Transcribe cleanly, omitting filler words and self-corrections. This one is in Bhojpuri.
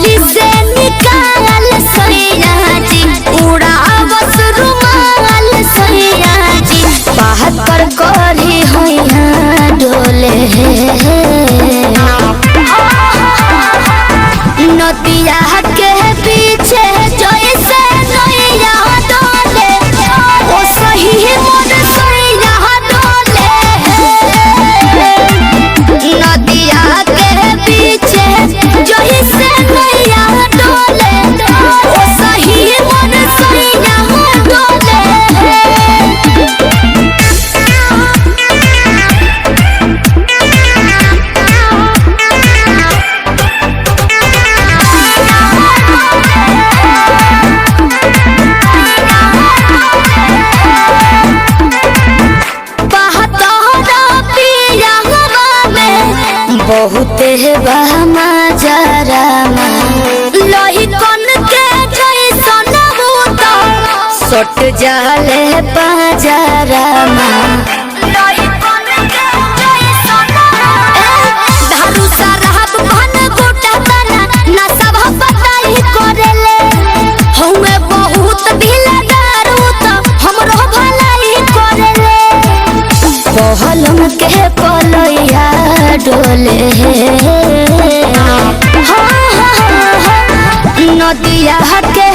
चोली से निकाल सैया जी उड़ावस रुमाल सैया जी बात पर करी होइया डोले नदिया के पीछे जैसे नैया डोले ओ सही मन सैया डोले नदिया के पीछे जैसे नैया डोले ओ सही मन सैया डोले बहुत बहमा जरा लोही कन के जैसन बूता सट जाले बाजारा लोही कन के जैसन धारू सरहब भन गोटा तना ना सब बताई करेले हमें बहुत ढीला दारू तो हमरो भलाई करेले कहलम के पलैया डोले नदिया के